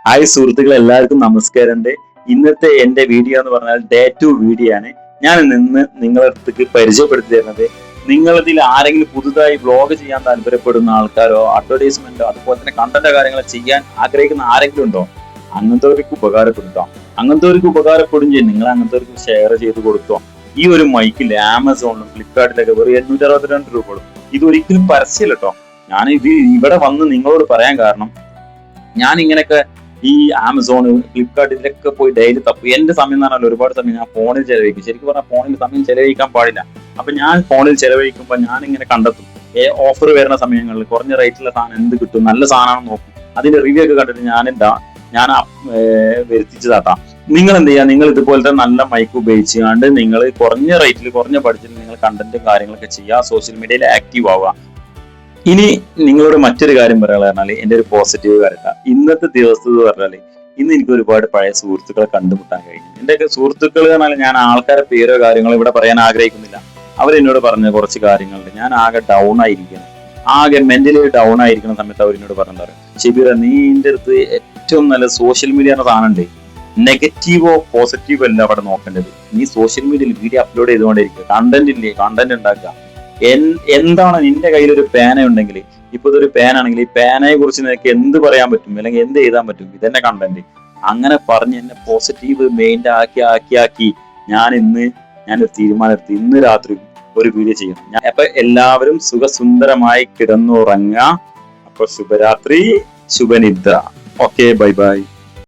Hi സുഹൃത്തുക്കളെ, എല്ലാവർക്കും നമസ്കാരമുണ്ട്. ഇന്നത്തെ എന്റെ വീഡിയോ എന്ന് പറഞ്ഞാൽ ഡേ ടു വീഡിയോ ആണ്. ഞാൻ ഇന്ന് നിങ്ങളുടെ അടുത്തേക്ക് പരിചയപ്പെടുത്തി തരുന്നത്, നിങ്ങളിതിൽ ആരെങ്കിലും പുതുതായി വ്ലോഗ് ചെയ്യാൻ താല്പര്യപ്പെടുന്ന ആൾക്കാരോ അഡ്വർടൈസ്മെന്റോ അതുപോലെ തന്നെ കണ്ടന്റ് കാര്യങ്ങൾ ചെയ്യാൻ ആഗ്രഹിക്കുന്ന ആരെങ്കിലും ഉണ്ടോ, അങ്ങനത്തെവർക്ക് ഉപകാരപ്പെടുത്താം. അങ്ങനത്തെവർക്ക് ഉപകാരപ്പെടും ചെയ്യും. നിങ്ങൾ അങ്ങനത്തെവർക്ക് ഷെയർ ചെയ്ത് കൊടുത്തോ. ഈ ഒരു മൈക്കിൽ ആമസോണിലും ഫ്ലിപ്കാർട്ടിലൊക്കെ വെറും 862 രൂപ. ഇതൊരിക്കലും പരസ്യമല്ല കേട്ടോ. ഞാൻ ഇത് ഇവിടെ വന്ന് നിങ്ങളോട് പറയാൻ കാരണം, ഞാൻ ഇങ്ങനെയൊക്കെ ഈ ആമസോണ് ഫ്ലിപ്കാർട്ട് ഇതിലൊക്കെ പോയി ഡെയിലി തപ്പും. എന്റെ സമയം എന്ന് പറഞ്ഞാൽ ഒരുപാട് സമയം ഞാൻ ഫോണിൽ ചെലവഴിക്കും. ശരിക്കും പറഞ്ഞാൽ ഫോണിൽ സമയം ചെലവഴിക്കാൻ പാടില്ല. അപ്പൊ ഞാൻ ഫോണിൽ ചെലവഴിക്കുമ്പോൾ ഞാൻ ഇങ്ങനെ കണ്ടെത്തും ഓഫർ വരുന്ന സമയങ്ങളിൽ കുറഞ്ഞ റേറ്റിലുള്ള സാധനം എന്ത് കിട്ടും, നല്ല സാധനമാണെന്ന് നോക്കും. അതിന്റെ റിവ്യൂ ഒക്കെ കണ്ടിട്ട് ഞാൻ വരുത്തിച്ചതാട്ടാം. നിങ്ങൾ എന്ത് ചെയ്യുക, നിങ്ങൾ ഇതുപോലത്തെ നല്ല മൈക്ക് ഉപയോഗിച്ചുകൊണ്ട് നിങ്ങൾ കുറഞ്ഞ റേറ്റിൽ കുറഞ്ഞ ബഡ്ജറ്റിൽ നിങ്ങൾ കണ്ടന്റും കാര്യങ്ങളൊക്കെ ചെയ്യുക, സോഷ്യൽ മീഡിയയിൽ ആക്റ്റീവ് ആവുക. ഇനി നിങ്ങളോട് മറ്റൊരു കാര്യം പറയാനുള്ള പറഞ്ഞാല്, എന്റെ ഒരു പോസിറ്റീവ് കാര്യം ഇന്നത്തെ ദിവസം എന്ന് പറഞ്ഞാല്, ഇന്ന് എനിക്ക് ഒരുപാട് പഴയ സുഹൃത്തുക്കളെ കണ്ടുമുട്ടാൻ കഴിഞ്ഞു. എന്റെയൊക്കെ സുഹൃത്തുക്കൾ പറഞ്ഞാൽ ഞാൻ ആൾക്കാരെ പേരോ കാര്യങ്ങളോ ഇവിടെ പറയാൻ ആഗ്രഹിക്കുന്നില്ല. അവരെന്നോട് പറഞ്ഞ കുറച്ച് കാര്യങ്ങളുണ്ട്. ഞാൻ ആകെ ഡൗൺ ആയിരിക്കണം, ആകെ മെന്റലി ഡൗൺ ആയിരിക്കുന്ന സമയത്ത് അവരെന്നോട് പറഞ്ഞാൽ പറയും, ഷെബീറ നീ എന്റെ അടുത്ത് ഏറ്റവും നല്ല സോഷ്യൽ മീഡിയ എന്ന സാധനം ഉണ്ട്, നെഗറ്റീവോ പോസിറ്റീവോ അല്ല അവിടെ നോക്കേണ്ടത്. നീ സോഷ്യൽ മീഡിയയിൽ വീഡിയോ അപ്ലോഡ് ചെയ്തുകൊണ്ടിരിക്കുക, കണ്ടന്റ് ഇല്ലേ കണ്ടന്റ് ഉണ്ടാക്കുക. എന്താണ് നിന്റെ കയ്യിൽ ഒരു പേന ഉണ്ടെങ്കിൽ, ഇപ്പൊ ഇതൊരു പേനാണെങ്കിൽ ഈ പേനയെ കുറിച്ച് നിനക്ക് എന്ത് പറയാൻ പറ്റും, അല്ലെങ്കിൽ എന്ത് എഴുതാൻ പറ്റും, ഇതെന്നെ കണ്ടന്റ്. അങ്ങനെ പറഞ്ഞ് എന്നെ പോസിറ്റീവ് മെയിൻ്റെ ആക്കി ഞാനൊരു തീരുമാനം എടുത്ത് ഇന്ന് രാത്രി ഒരു വീഡിയോ ചെയ്യണം. അപ്പൊ എല്ലാവരും സുഖസുന്ദരമായി കിടന്നുറങ്ങുക. അപ്പൊ ശുഭരാത്രി, ശുഭനിദ്ര. Okay, bye bye.